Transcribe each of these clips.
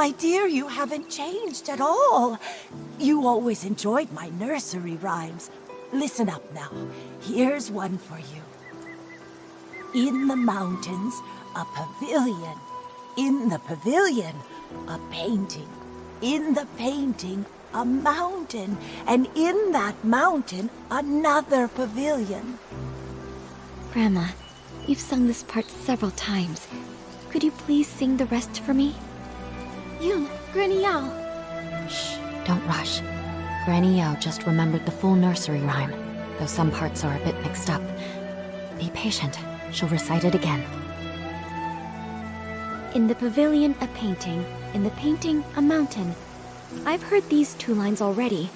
My dear, you haven't changed at all. You always enjoyed my nursery rhymes. Listen up now. Here's one for you. In the mountains, a pavilion. In the pavilion, a painting. In the painting, a mountain. And in that mountain, another pavilion. Grandma, you've sung this part several times. Could you please sing the rest for me? Yun, Granny Yao. Shh, don't rush. Granny Yao just remembered the full nursery rhyme, though some parts are a bit mixed up. Be patient, she'll recite it again. In the pavilion, a painting. In the painting, a mountain. I've heard these 2 lines already.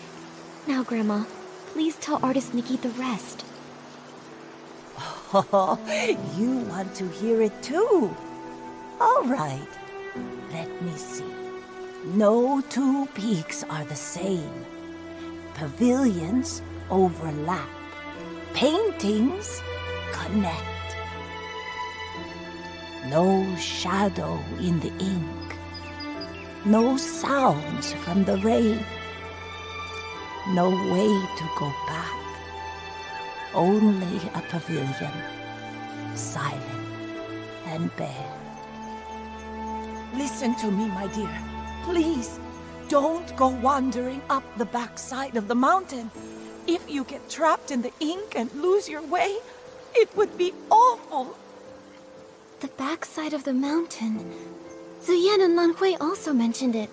Now, Grandma, please tell artist Nikki the rest. Oh, you want to hear it too? All right. Let me see. No 2 peaks are the same. Pavilions overlap. Paintings connect. No shadow in the ink. No sounds from the rain. No way to go back. Only a pavilion, silent and bare. Listen to me, my dear. Please, don't go wandering up the backside of the mountain. If you get trapped in the ink and lose your way, it would be awful. The backside of the mountain. Ziyan and Lan Hui also mentioned it.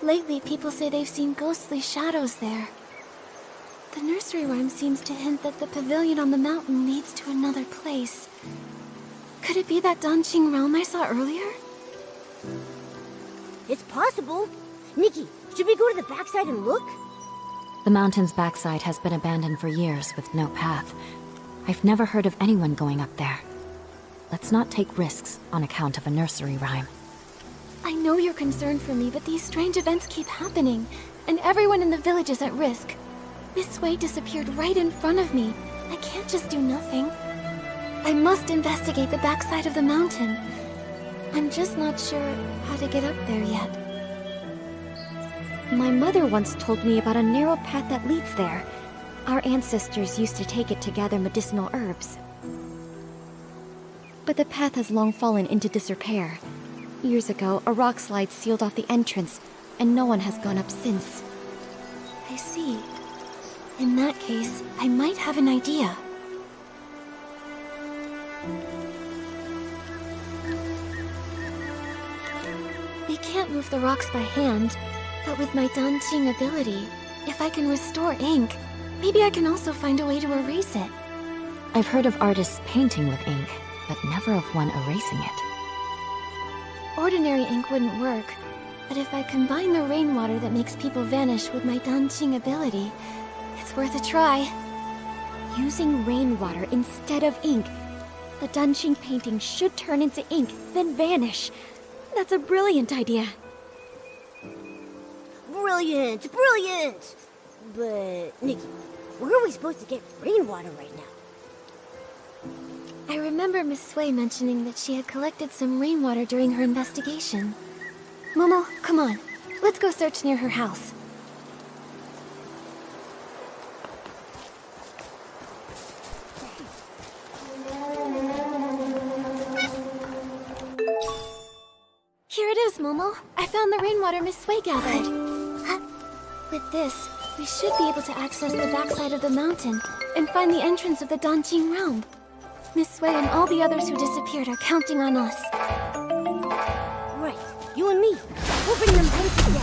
Lately, people say they've seen ghostly shadows there. The nursery rhyme seems to hint that the pavilion on the mountain leads to another place. Could it be that Danqing realm I saw earlier? It's possible. Nikki, should we go to the backside and look? The mountain's backside has been abandoned for years with no path. I've never heard of anyone going up there. Let's not take risks on account of a nursery rhyme. I know you're concerned for me, but these strange events keep happening, and everyone in the village is at risk. Miss Wei disappeared right in front of me. I can't just do nothing. I must investigate the backside of the mountain. I'm just not sure how to get up there yet. My mother once told me about a narrow path that leads there. Our ancestors used to take it to gather medicinal herbs. But the path has long fallen into disrepair. Years ago, a rock slide sealed off the entrance, and no one has gone up since. I see. In that case, I might have an idea. We can't move the rocks by hand, but with my Danqing ability, if I can restore ink, maybe I can also find a way to erase it. I've heard of artists painting with ink, but never of one erasing it. Ordinary ink wouldn't work, but if I combine the rainwater that makes people vanish with my Danqing ability, it's worth a try. Using rainwater instead of ink, the Danqing painting should turn into ink, then vanish. That's a brilliant idea. Brilliant! Brilliant! But, Nikki, where are we supposed to get rainwater right now? I remember Miss Sui mentioning that she had collected some rainwater during her investigation. Momo, come on. Let's go search near her house. Here it is, Momo. I found the rainwater Miss Sui gathered. With this, we should be able to access the backside of the mountain and find the entrance of the Danqing realm. Miss Sui and all the others who disappeared are counting on us. Right, you and me. We'll bring them both together.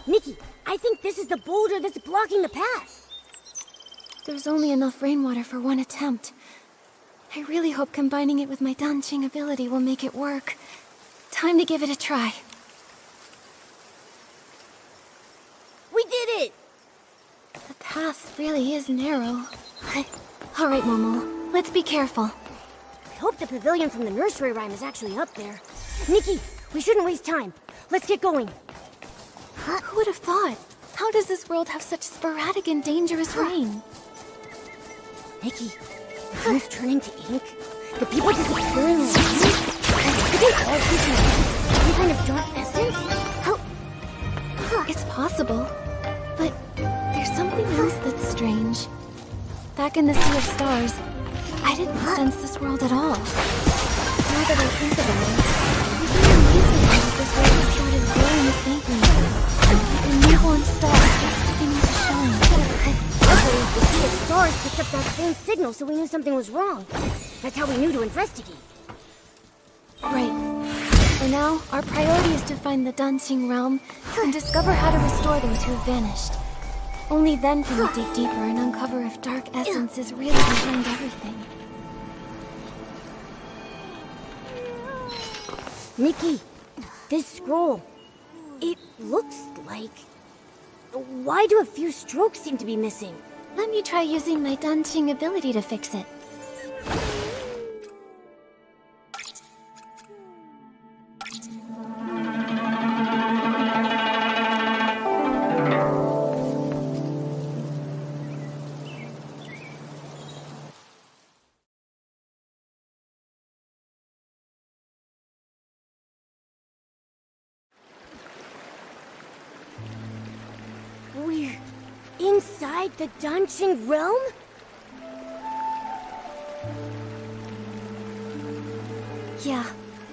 Nikki, I think this is the boulder that's blocking the path. There's only enough rainwater for one attempt. I really hope combining it with my Danqing ability will make it work. Time to give it a try. We did it! The path really is narrow. All right, Momo. Let's be careful. I hope the pavilion from the nursery rhyme is actually up there. Nikki, we shouldn't waste time. Let's get going. Who would have thought? How does this world have such sporadic and dangerous rain? Nikki, the things turning to ink? The people disappearing like you? Could they all be some kind of dark essence? How? It's possible. But there's something else that's strange. Back in the Sea of Stars, I didn't sense this world at all. Now that I think about it, it's really amazing how this world started glowing faintly. Like a newborn star just beginning to shine. Luckily, the Sea of Stars picked up that same signal, so we knew something was wrong. That's how we knew to investigate. Right. For now, our priority is to find the Danqing realm and discover how to restore those who have vanished. Only then can we dig deeper and uncover if dark essence is really behind everything. Nikki, this scroll, it looks like... Why do a few strokes seem to be missing? Let me try using my Danqing ability to fix it. We're inside the Danqing realm? Yeah,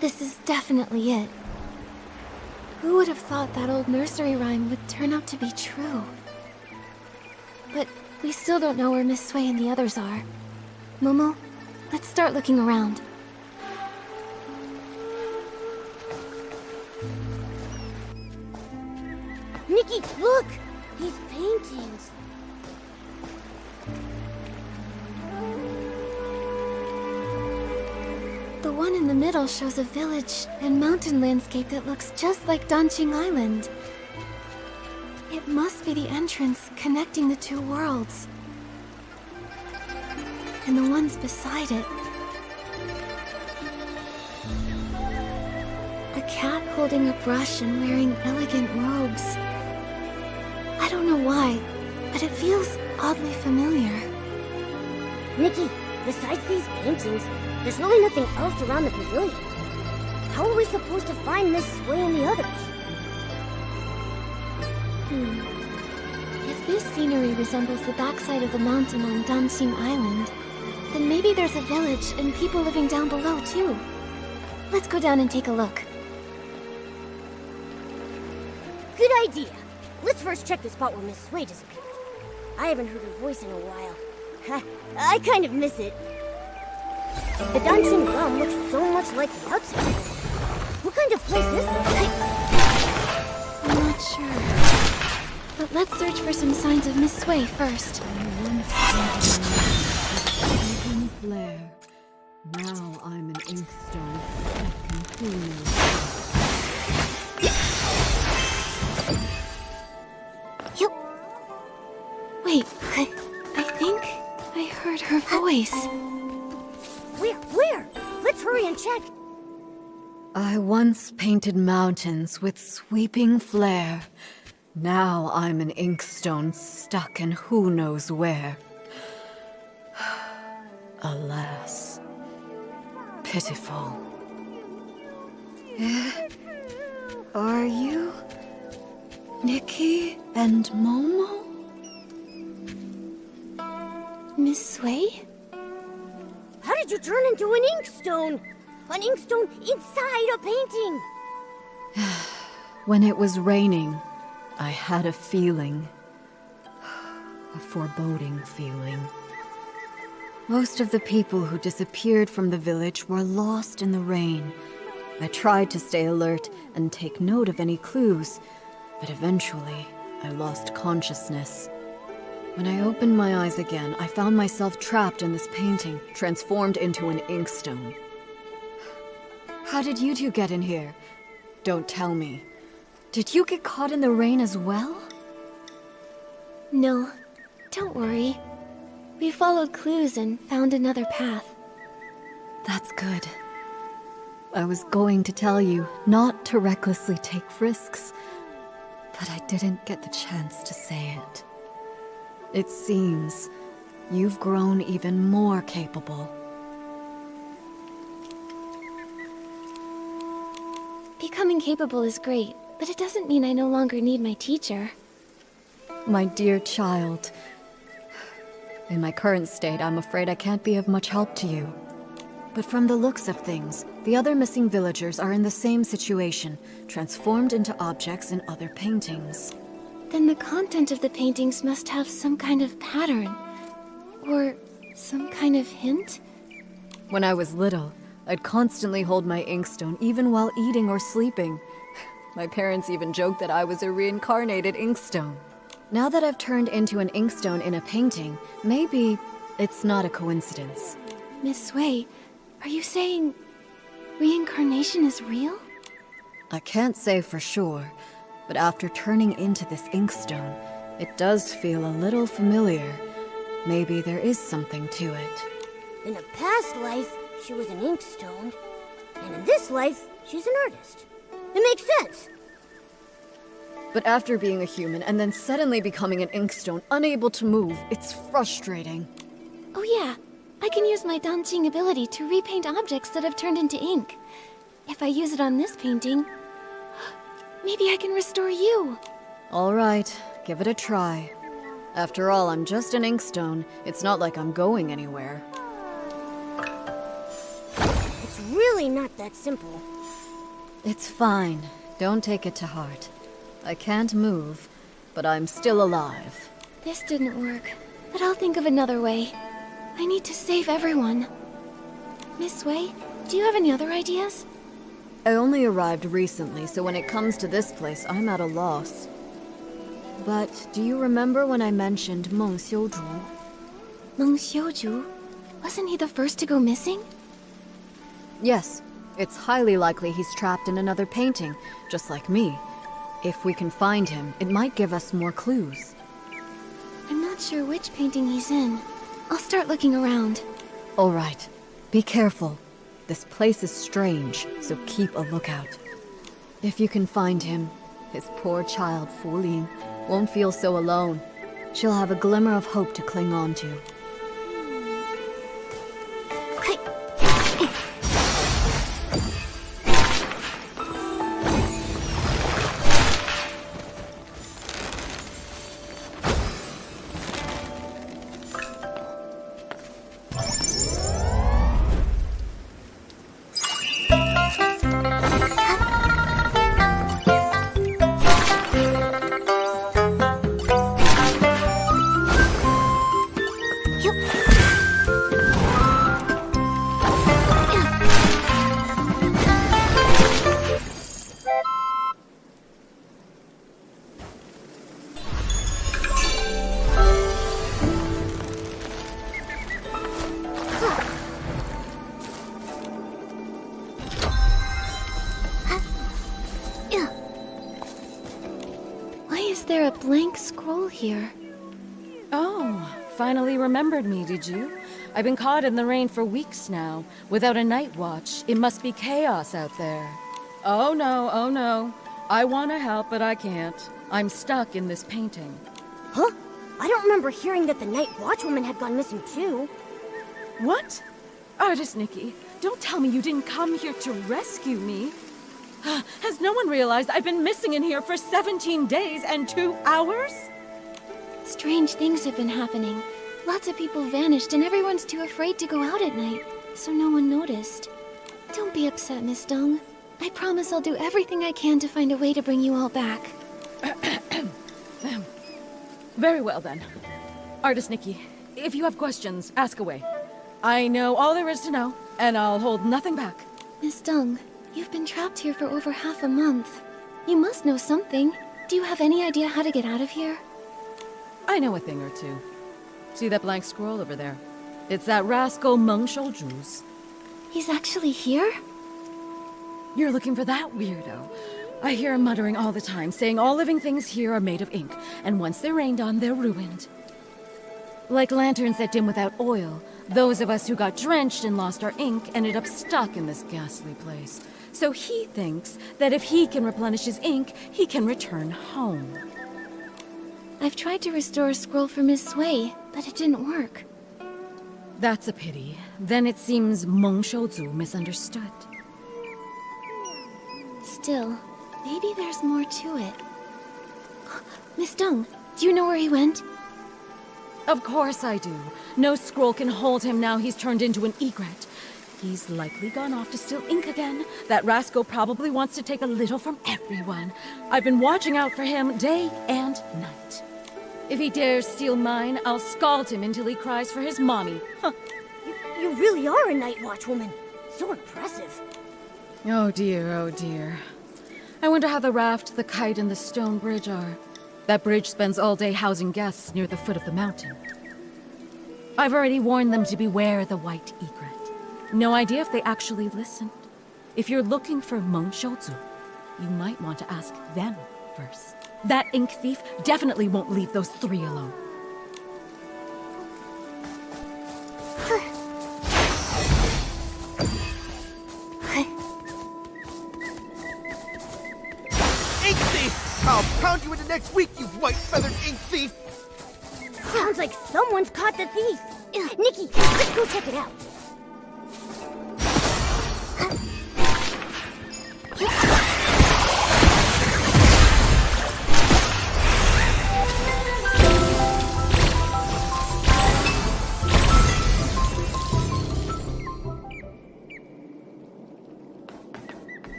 this is definitely it. Who would have thought that old nursery rhyme would turn out to be true? But we still don't know where Miss Sui and the others are. Momo, let's start looking around. Nikki, look! These paintings. The one in the middle shows a village and mountain landscape that looks just like Danqing Island. It must be the entrance connecting the two worlds. And the ones beside it. A cat holding a brush and wearing elegant robes. I don't know why, but it feels oddly familiar. Nikki, besides these paintings, there's really nothing else around the pavilion. How are we supposed to find Miss Sui and the others? If this scenery resembles the backside of the mountain on Danqing Island, then maybe there's a village and people living down below too. Let's go down and take a look. Good idea. Let's first check the spot where Miss Sui disappeared. I haven't heard her voice in a while. I kind of miss it. The Danqing realm looks so much like the outside. What kind of place is this? I'm not sure. But let's search for some signs of Miss Sui first. Flare. Now I'm an inkstone. Yup. Wait, I think I heard her voice. Where? Let's hurry and check. I once painted mountains with sweeping flare. Now I'm an inkstone stuck in who knows where. Alas, pitiful. Are you Nikki and Momo? Miss Sui? How did you turn into an inkstone? An inkstone inside a painting? When it was raining, I had a feeling. A foreboding feeling. Most of the people who disappeared from the village were lost in the rain. I tried to stay alert and take note of any clues, but eventually I lost consciousness. When I opened my eyes again, I found myself trapped in this painting, transformed into an inkstone. How did you two get in here? Don't tell me. Did you get caught in the rain as well? No, don't worry. We followed clues and found another path. That's good. I was going to tell you not to recklessly take risks, but I didn't get the chance to say it. It seems you've grown even more capable. Becoming capable is great, but it doesn't mean I no longer need my teacher. My dear child, in my current state, I'm afraid I can't be of much help to you. But from the looks of things, the other missing villagers are in the same situation, transformed into objects in other paintings. Then the content of the paintings must have some kind of pattern. Or some kind of hint? When I was little, I'd constantly hold my inkstone even while eating or sleeping. My parents even joked that I was a reincarnated inkstone. Now that I've turned into an inkstone in a painting, maybe it's not a coincidence. Miss Sui, are you saying reincarnation is real? I can't say for sure, but after turning into this inkstone, it does feel a little familiar. Maybe there is something to it. In a past life, she was an inkstone, and in this life, she's an artist. It makes sense. But after being a human and then suddenly becoming an inkstone, unable to move, it's frustrating. Oh yeah, I can use my Danqing ability to repaint objects that have turned into ink. If I use it on this painting, maybe I can restore you. All right, give it a try. After all, I'm just an inkstone. It's not like I'm going anywhere. It's really not that simple. It's fine. Don't take it to heart. I can't move, but I'm still alive. This didn't work, but I'll think of another way. I need to save everyone. Miss Sui, do you have any other ideas? I only arrived recently, so when it comes to this place, I'm at a loss. But do you remember when I mentioned Meng Xiuzhu? Meng Xiuzhu? Wasn't he the first to go missing? Yes, it's highly likely he's trapped in another painting, just like me. If we can find him, it might give us more clues. I'm not sure which painting he's in. I'll start looking around. All right. Be careful. This place is strange, so keep a lookout. If you can find him, his poor child, Fu Lin, won't feel so alone. She'll have a glimmer of hope to cling on to. A blank scroll here. Oh, finally remembered me, did you? I've been caught in the rain for weeks now, without a night watch. It must be chaos out there. Oh no. I want to help, but I can't. I'm stuck in this painting. Huh? I don't remember hearing that the night watchwoman had gone missing too. What? Artist Nikki, don't tell me you didn't come here to rescue me. Has no one realized I've been missing in here for 17 days and 2 hours? Strange things have been happening. Lots of people vanished and everyone's too afraid to go out at night, so no one noticed. Don't be upset, Miss Dong. I promise I'll do everything I can to find a way to bring you all back. Very well then. Artist Nikki, if you have questions, ask away. I know all there is to know, and I'll hold nothing back. Miss Dong, you've been trapped here for over half a month. You must know something. Do you have any idea how to get out of here? I know a thing or two. See that blank scroll over there? It's that rascal Meng Xiuzhu's. He's actually here? You're looking for that weirdo. I hear him muttering all the time, saying all living things here are made of ink, and once they're rained on, they're ruined. Like lanterns that dim without oil, those of us who got drenched and lost our ink ended up stuck in this ghastly place. So he thinks that if he can replenish his ink, he can return home. I've tried to restore a scroll for Miss Sui, but it didn't work. That's a pity. Then it seems Meng Shouzu misunderstood. Still, maybe there's more to it. Miss Deng, do you know where he went? Of course I do. No scroll can hold him now he's turned into an egret. He's likely gone off to steal ink again. That rascal probably wants to take a little from everyone. I've been watching out for him day and night. If he dares steal mine, I'll scald him until he cries for his mommy. Huh. You really are a night watch woman. So impressive. Oh dear, oh dear. I wonder how the raft, the kite, and the stone bridge are. That bridge spends all day housing guests near the foot of the mountain. I've already warned them to beware the white egret. No idea if they actually listened. If you're looking for Meng Shouzu, you might want to ask them first. That ink thief definitely won't leave those three alone. Ink thief! I'll pound you into next week, you white-feathered ink thief! Sounds like someone's caught the thief. Nikki, let's go check it out.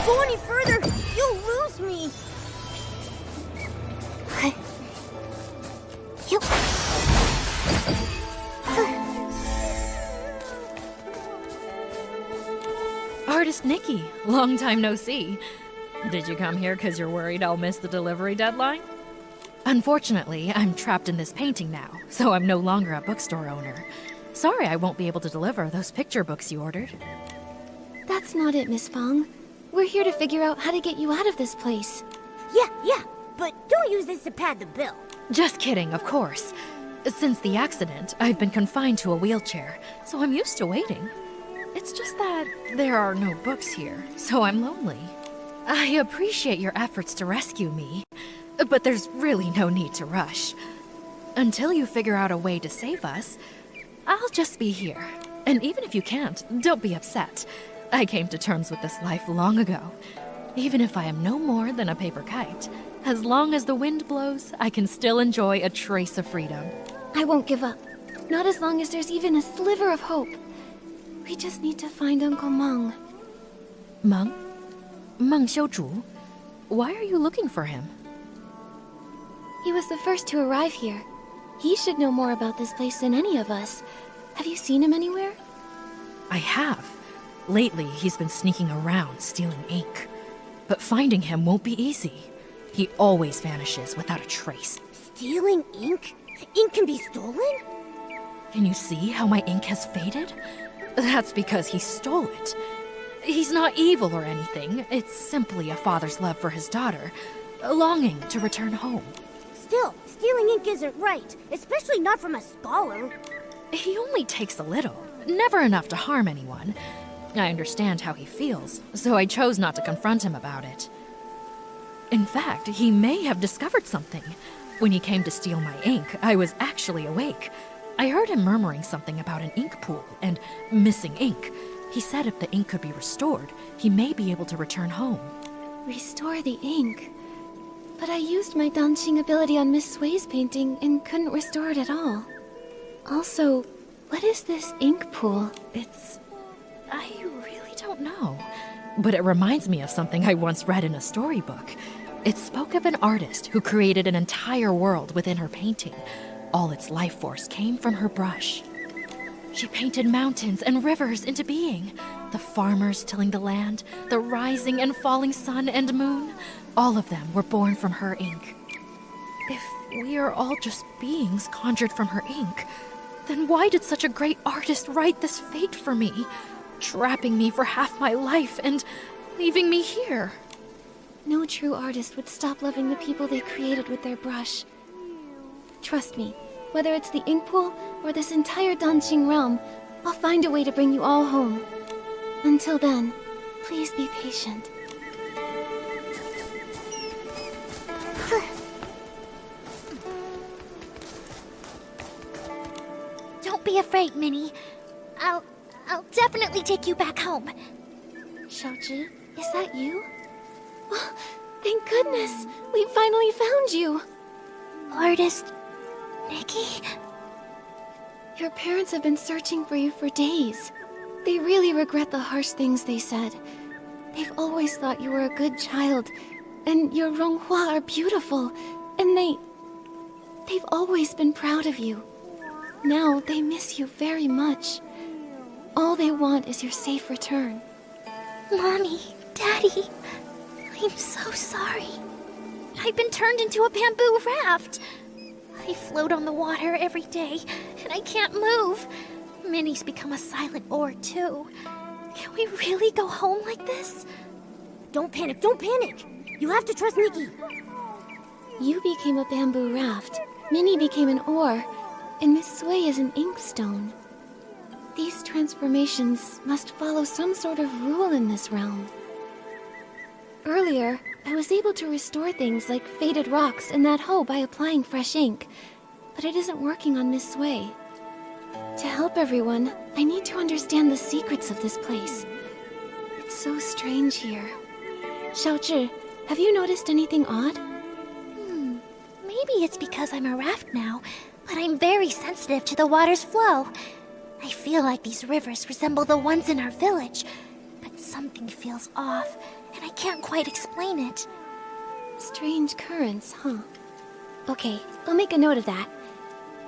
Go any further, you'll lose me. Artist Nikki, long time no see. Did you come here because you're worried I'll miss the delivery deadline? Unfortunately, I'm trapped in this painting now, so I'm no longer a bookstore owner. Sorry I won't be able to deliver those picture books you ordered. That's not it, Miss Fong. We're here to figure out how to get you out of this place. Yeah, but don't use this to pad the bill. Just kidding, of course. Since the accident, I've been confined to a wheelchair, so I'm used to waiting. It's just that there are no books here, so I'm lonely. I appreciate your efforts to rescue me, but there's really no need to rush. Until you figure out a way to save us, I'll just be here. And even if you can't, don't be upset. I came to terms with this life long ago. Even if I am no more than a paper kite, as long as the wind blows, I can still enjoy a trace of freedom. I won't give up. Not as long as there's even a sliver of hope. We just need to find Uncle Meng. Meng? Meng Shouzu? Why are you looking for him? He was the first to arrive here. He should know more about this place than any of us. Have you seen him anywhere? I have. Lately, he's been sneaking around, stealing ink. But finding him won't be easy. He always vanishes without a trace. Stealing ink? Ink can be stolen? Can you see how my ink has faded? That's because he stole it. He's not evil or anything. It's simply a father's love for his daughter, a longing to return home. Still, stealing ink isn't right, especially not from a scholar. He only takes a little, never enough to harm anyone. I understand how he feels, so I chose not to confront him about it. In fact, he may have discovered something. When he came to steal my ink, I was actually awake. I heard him murmuring something about an ink pool and missing ink. He said if the ink could be restored, he may be able to return home. Restore the ink. But I used my Danqing ability on Miss Sui's painting and couldn't restore it at all. Also, what is this ink pool? I really don't know. But it reminds me of something I once read in a storybook. It spoke of an artist who created an entire world within her painting. All its life force came from her brush. She painted mountains and rivers into being. The farmers tilling the land, the rising and falling sun and moon, all of them were born from her ink. If we are all just beings conjured from her ink, then why did such a great artist write this fate for me, trapping me for half my life and leaving me here? No true artist would stop loving the people they created with their brush. Trust me, whether it's the ink pool or this entire Danqing realm, I'll find a way to bring you all home. Until then, please be patient. Don't be afraid, Minnie. I'll definitely take you back home. Xiaozhi, is that you? Oh, thank goodness! We finally found you! Artist... Nikki? Your parents have been searching for you for days. They really regret the harsh things they said. They've always thought you were a good child, and your Ronghua are beautiful, and they've always been proud of you. Now they miss you very much. All they want is your safe return. Mommy, Daddy, I'm so sorry. I've been turned into a bamboo raft. I float on the water every day, and I can't move. Minnie's become a silent ore, too. Can we really go home like this? Don't panic, don't panic! You have to trust Nikki. You became a bamboo raft, Minnie became an ore, and Miss Sui is an inkstone. These transformations must follow some sort of rule in this realm. Earlier, I was able to restore things like faded rocks and that hoe by applying fresh ink, but it isn't working on Miss Sui. To help everyone, I need to understand the secrets of this place. It's so strange here. Xiaozhi, have you noticed anything odd? Maybe it's because I'm a raft now, but I'm very sensitive to the water's flow. I feel like these rivers resemble the ones in our village, but something feels off, and I can't quite explain it. Strange currents, huh? Okay, I'll make a note of that.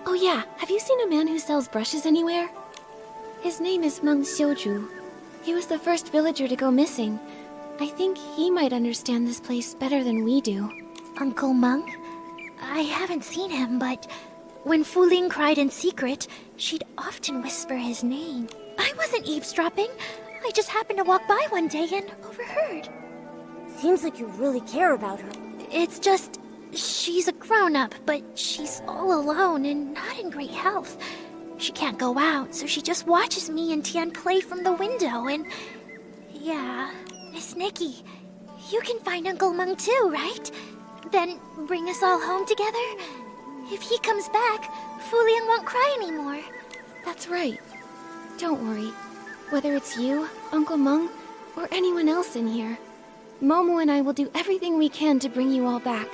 Oh yeah, have you seen a man who sells brushes anywhere? His name is Meng Xiuzhu. He was the first villager to go missing. I think he might understand this place better than we do. Uncle Meng? I haven't seen him, but when Fu Ling cried in secret, she'd often whisper his name. I wasn't eavesdropping. I just happened to walk by one day and overheard. Seems like you really care about her. It's just... she's a grown-up, but she's all alone and not in great health. She can't go out, so she just watches me and Tian play from the window, and... yeah... Miss Nikki, you can find Uncle Meng too, right? Then bring us all home together? If he comes back, Fu Ling won't cry anymore. That's right. Don't worry. Whether it's you, Uncle Meng, or anyone else in here, Momo and I will do everything we can to bring you all back.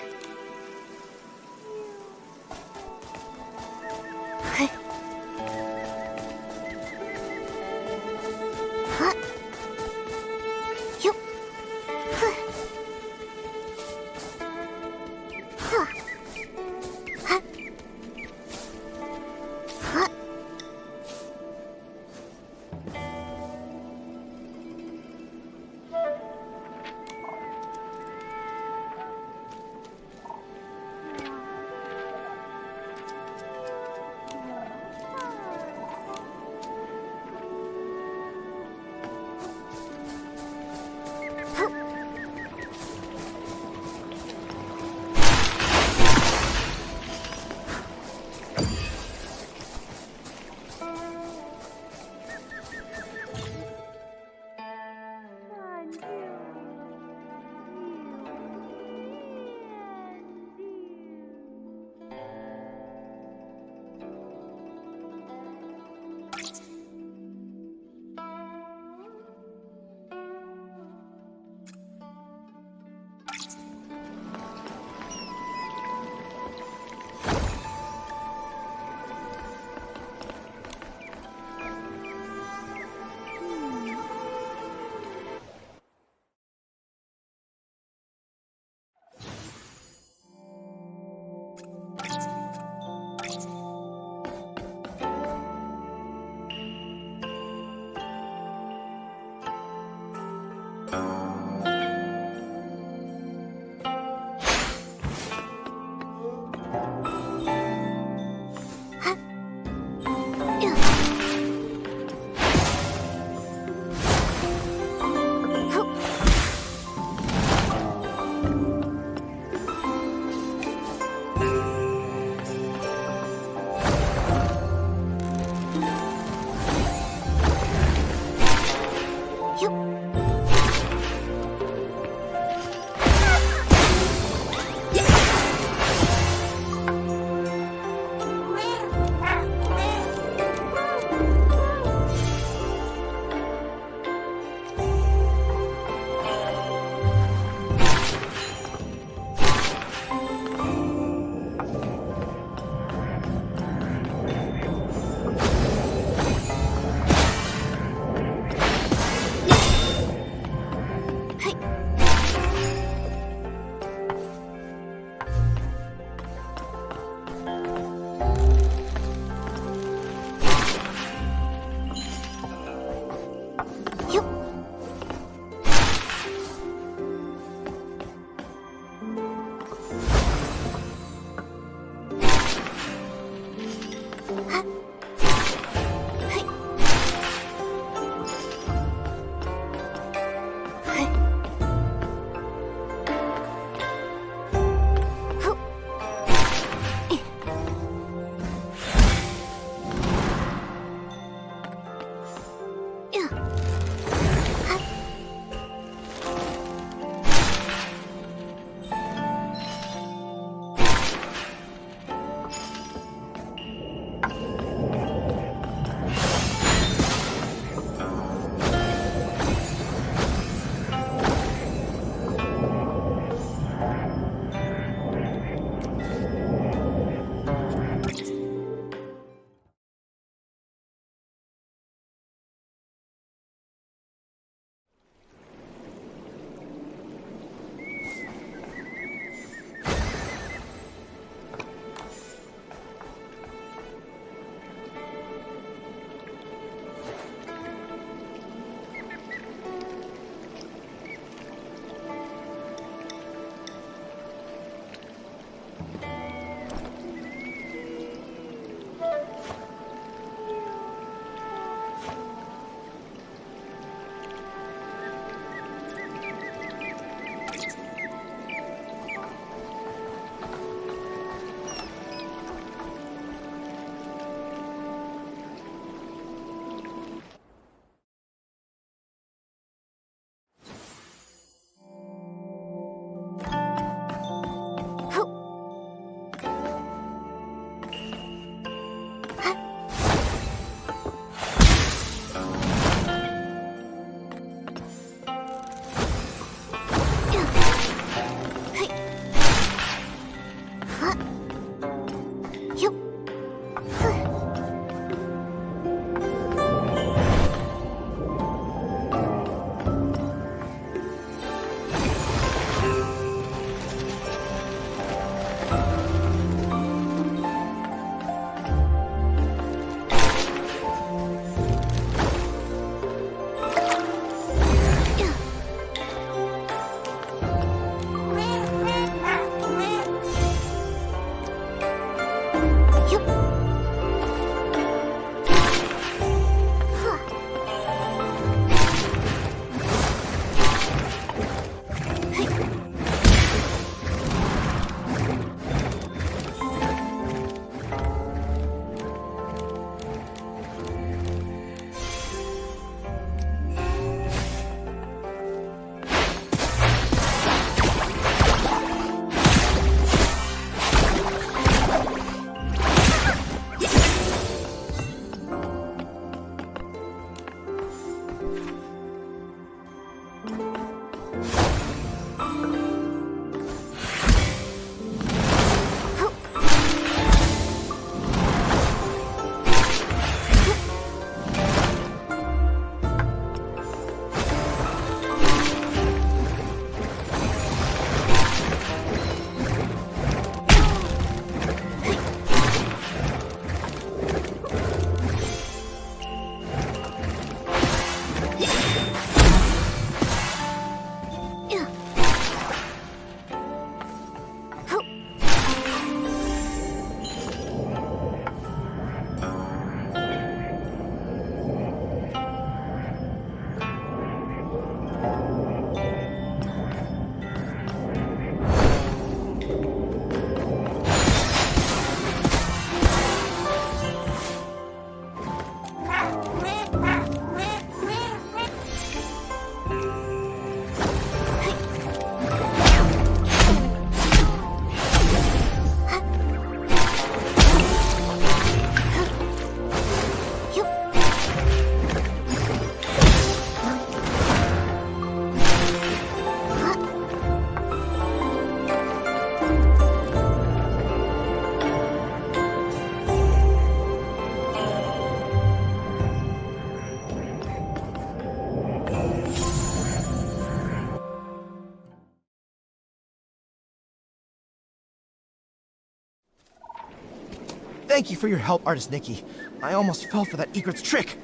Thank you for your help, Artist Nikki. I almost fell for that egret's trick.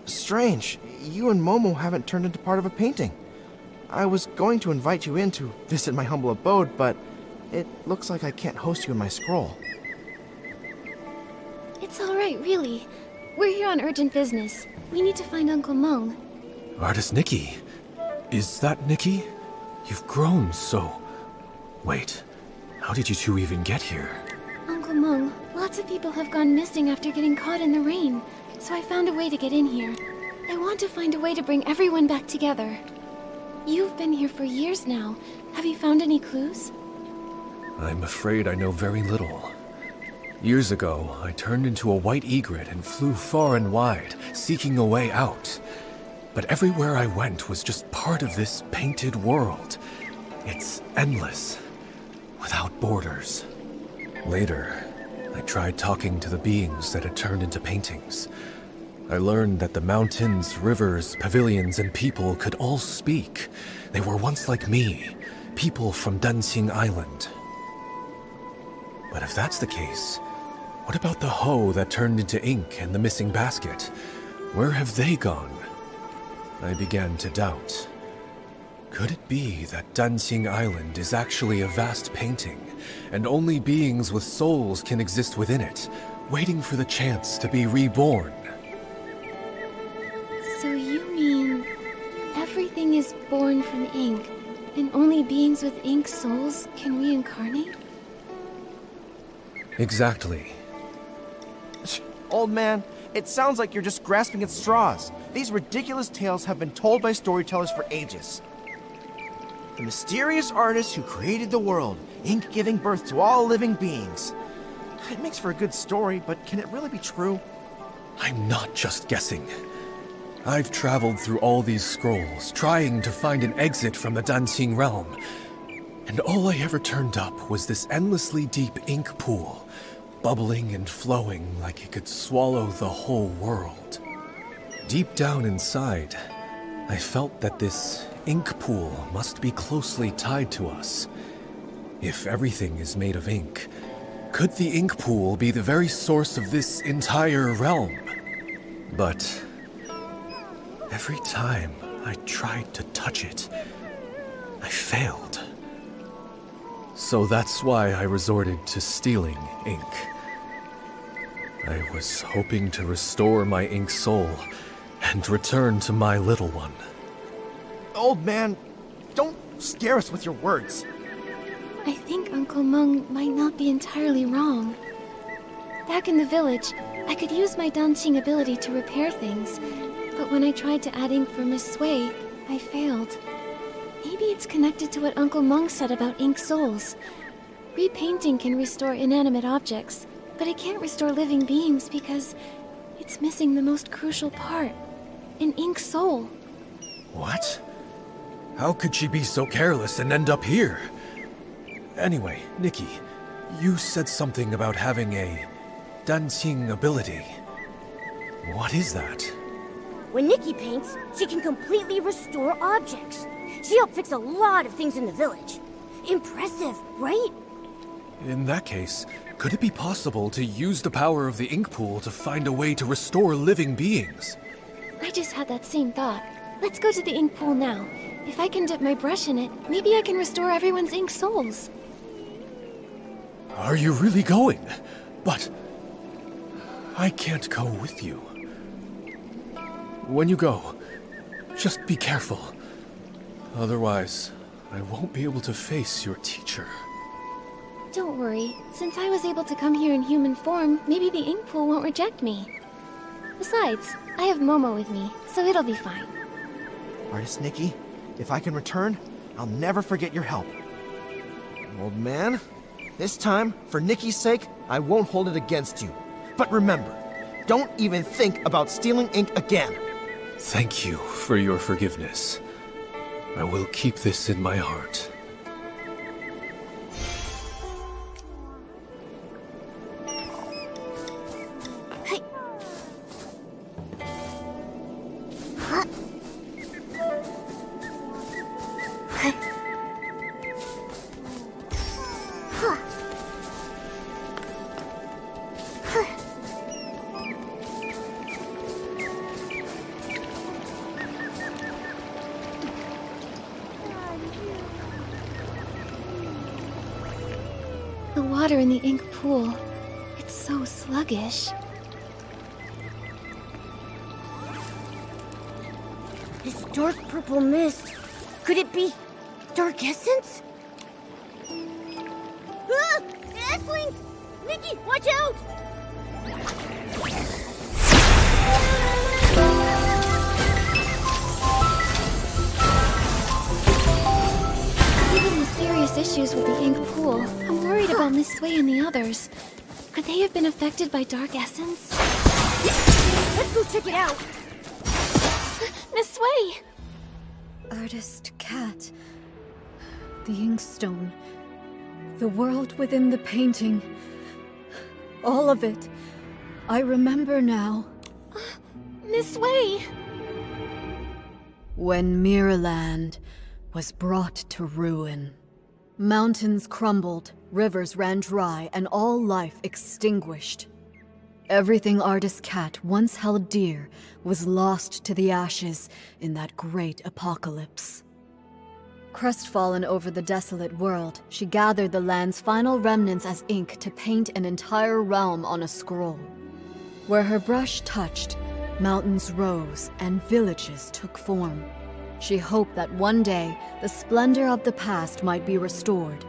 Strange, you and Momo haven't turned into part of a painting. I was going to invite you in to visit my humble abode, but it looks like I can't host you in my scroll. It's alright, really. We're here on urgent business. We need to find Uncle Meng. Artist Nikki. Is that Nikki? You've grown so... Wait, how did you two even get here? Uncle Meng, lots of people have gone missing after getting caught in the rain, so I found a way to get in here. I want to find a way to bring everyone back together. You've been here for years now. Have you found any clues? I'm afraid I know very little. Years ago, I turned into a white egret and flew far and wide, seeking a way out. But everywhere I went was just part of this painted world. It's endless, without borders. Later, I tried talking to the beings that had turned into paintings. I learned that the mountains, rivers, pavilions, and people could all speak. They were once like me, people from Danqing Island. But if that's the case, what about the hoe that turned into ink and the missing basket? Where have they gone? I began to doubt. Could it be that Danqing Island is actually a vast painting, and only beings with souls can exist within it, waiting for the chance to be reborn? So you mean everything is born from ink, and only beings with ink souls can reincarnate? Exactly. Old man, it sounds like you're just grasping at straws. These ridiculous tales have been told by storytellers for ages. The mysterious artist who created the world, ink giving birth to all living beings. It makes for a good story, but can it really be true? I'm not just guessing. I've traveled through all these scrolls, trying to find an exit from the Danqing realm. And all I ever turned up was this endlessly deep ink pool, bubbling and flowing like it could swallow the whole world. Deep down inside, I felt that this ink pool must be closely tied to us. If everything is made of ink, could the ink pool be the very source of this entire realm? But every time I tried to touch it, I failed. So that's why I resorted to stealing ink. I was hoping to restore my ink soul and return to my little one. Old man, don't scare us with your words. I think Uncle Meng might not be entirely wrong. Back in the village, I could use my Danqing ability to repair things, but when I tried to add ink for Miss Sui, I failed. Maybe it's connected to what Uncle Meng said about ink souls. Repainting can restore inanimate objects, but it can't restore living beings because it's missing the most crucial part, an ink soul. What? How could she be so careless and end up here? Anyway, Nikki, you said something about having a Danqing ability. What is that? When Nikki paints, she can completely restore objects. She helped fix a lot of things in the village. Impressive, right? In that case, could it be possible to use the power of the ink pool to find a way to restore living beings? I just had that same thought. Let's go to the ink pool now. If I can dip my brush in it, maybe I can restore everyone's ink souls. Are you really going? But I can't go with you. When you go, just be careful. Otherwise, I won't be able to face your teacher. Don't worry. Since I was able to come here in human form, maybe the ink pool won't reject me. Besides, I have Momo with me, so it'll be fine. Artist Nikki, if I can return, I'll never forget your help. Old man, this time, for Nikki's sake, I won't hold it against you. But remember, don't even think about stealing ink again. Thank you for your forgiveness. I will keep this in my heart. The water in the ink pool, it's so sluggish. This dark purple mist. Could it be dark essence? Ah! S-Lings! Nikki, watch out! Given the serious issues with the ink pool, I'm worried about Miss Sui and the others. Could they have been affected by dark essence? Let's go check it out! Miss Sui! Artist Cat. The inkstone. The world within the painting. All of it. I remember now. Miss Sui! When Miraland was brought to ruin, mountains crumbled, rivers ran dry, and all life extinguished. Everything Artist Cat once held dear was lost to the ashes in that great apocalypse. Crestfallen over the desolate world, she gathered the land's final remnants as ink to paint an entire realm on a scroll. Where her brush touched, mountains rose and villages took form. She hoped that one day, the splendor of the past might be restored.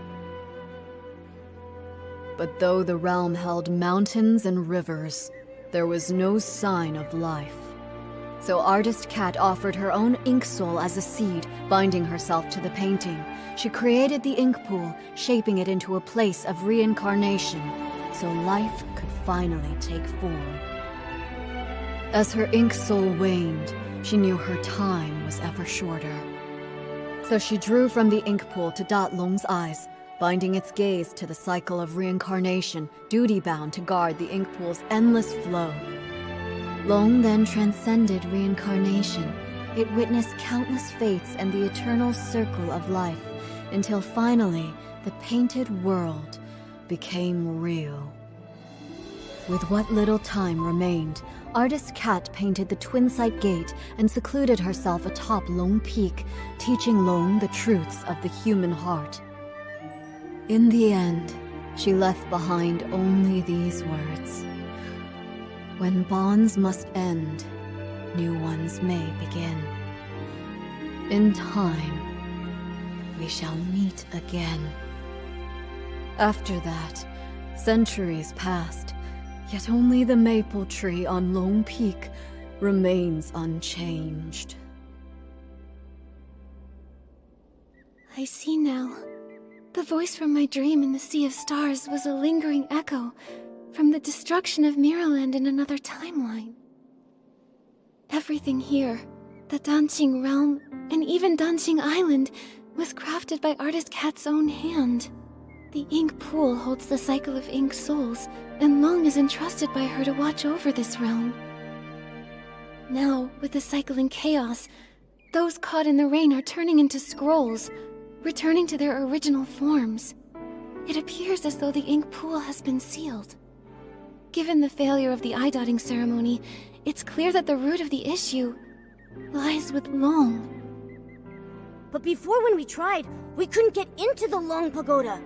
But though the realm held mountains and rivers, there was no sign of life. So Artist Cat offered her own ink soul as a seed, binding herself to the painting. She created the ink pool, shaping it into a place of reincarnation, so life could finally take form. As her ink soul waned, she knew her time was ever shorter. So she drew from the ink pool to dot Long's eyes, binding its gaze to the cycle of reincarnation, duty-bound to guard the ink pool's endless flow. Long then transcended reincarnation. It witnessed countless fates and the eternal circle of life, until finally, the painted world became real. With what little time remained, Artist Cat painted the Twin-Sight Gate and secluded herself atop Long Peak, teaching Long the truths of the human heart. In the end, she left behind only these words. When bonds must end, new ones may begin. In time, we shall meet again. After that, centuries passed, yet only the maple tree on Long Peak remains unchanged. I see now. The voice from my dream in the Sea of Stars was a lingering echo from the destruction of Miraland in another timeline. Everything here, the Danqing realm, and even Danqing Island, was crafted by Artist Cat's own hand. The ink pool holds the cycle of ink souls, and Long is entrusted by her to watch over this realm. Now, with the cycle in chaos, those caught in the rain are turning into scrolls, returning to their original forms. It appears as though the ink pool has been sealed. Given the failure of the eye-dotting ceremony, it's clear that the root of the issue lies with Long. But before, when we tried, we couldn't get into the Long Pagoda.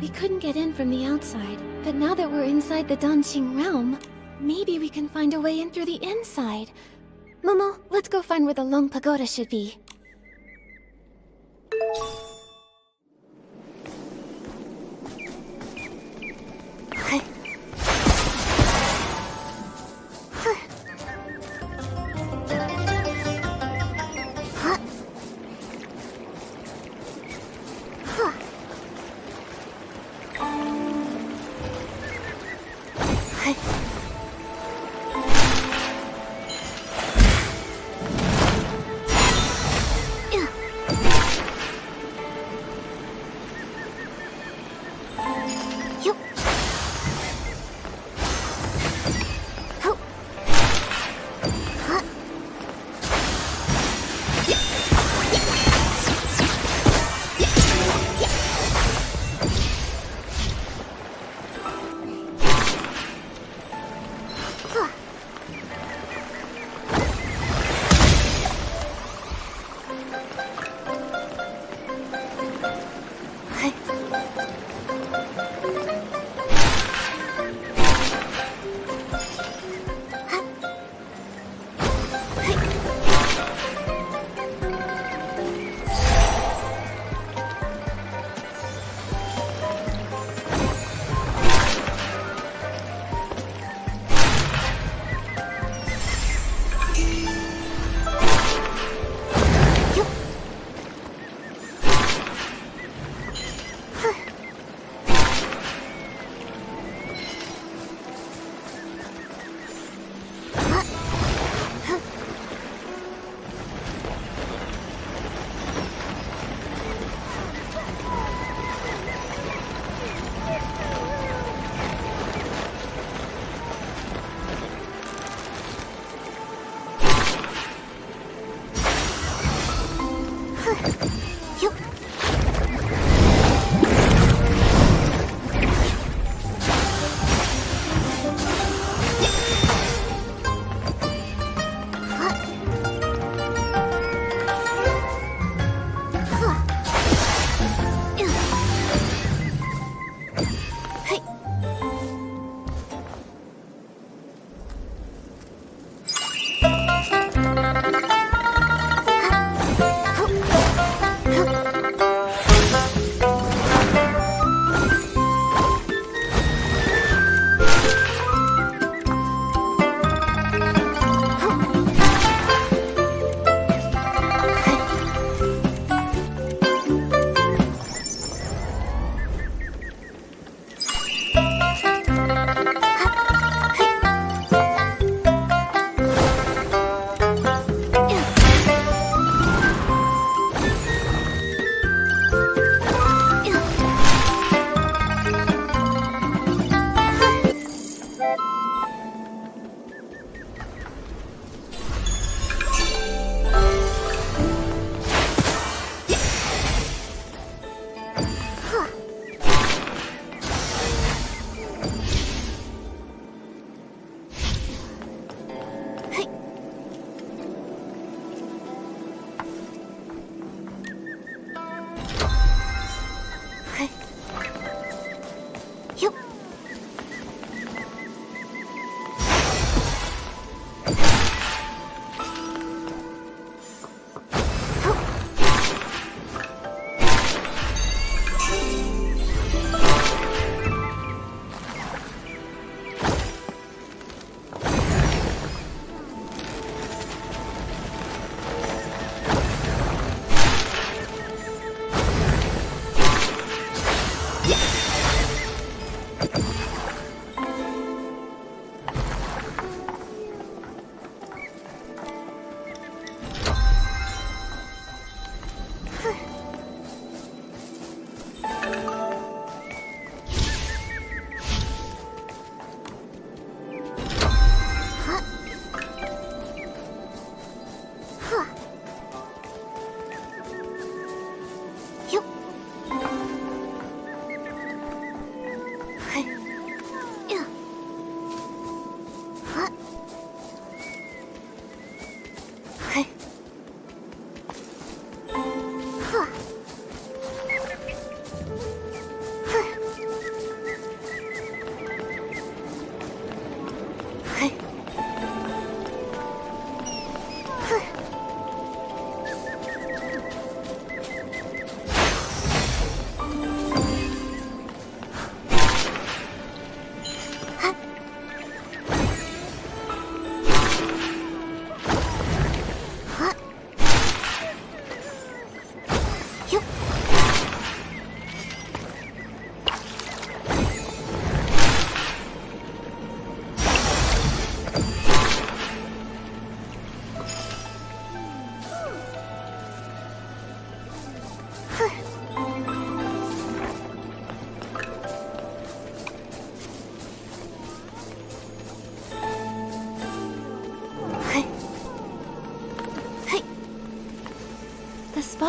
We couldn't get in from the outside, but now that we're inside the Danqing realm, maybe we can find a way in through the inside. Momo, let's go find where the Long Pagoda should be.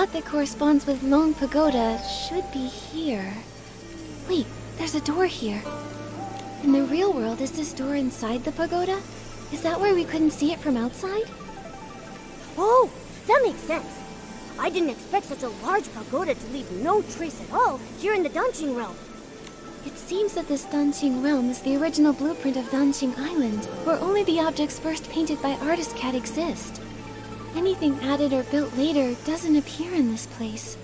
spot that corresponds with Long Pagoda should be here. Wait, there's a door here. In the real world, is this door inside the pagoda? Is that why we couldn't see it from outside? Oh, that makes sense. I didn't expect such a large pagoda to leave no trace at all here in the Danqing realm. It seems that this Danqing realm is the original blueprint of Danqing Island, where only the objects first painted by Artist Cat exist. Anything added or built later doesn't appear in this place.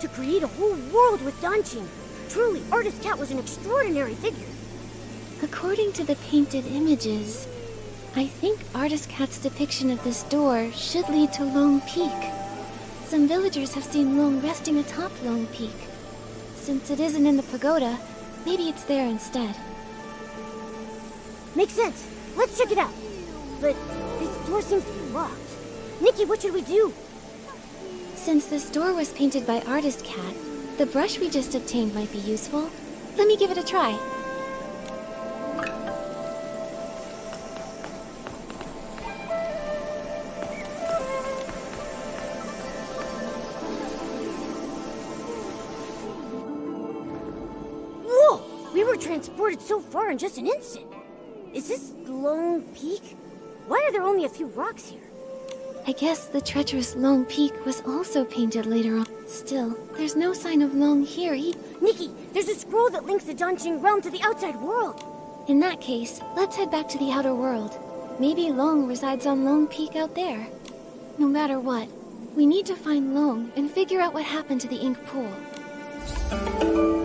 To create a whole world with Danqing, truly, Artist Cat was an extraordinary figure. According to the painted images, I think Artist Cat's depiction of this door should lead to Long Peak. Some villagers have seen Long resting atop Long Peak. Since it isn't in the pagoda, maybe it's there instead. Makes sense. Let's check it out. But this door seems to be locked. Nikki, what should we do? Since this door was painted by Artist Cat, the brush we just obtained might be useful. Let me give it a try. Whoa! We were transported so far in just an instant. Is this Long Peak? Why are there only a few rocks here? I guess the treacherous Long Peak was also painted later on. Still, there's no sign of Long here either. Nikki, there's a scroll that links the Danqing realm to the outside world. In that case, let's head back to the outer world. Maybe Long resides on Long Peak out there. No matter what, we need to find Long and figure out what happened to the ink pool.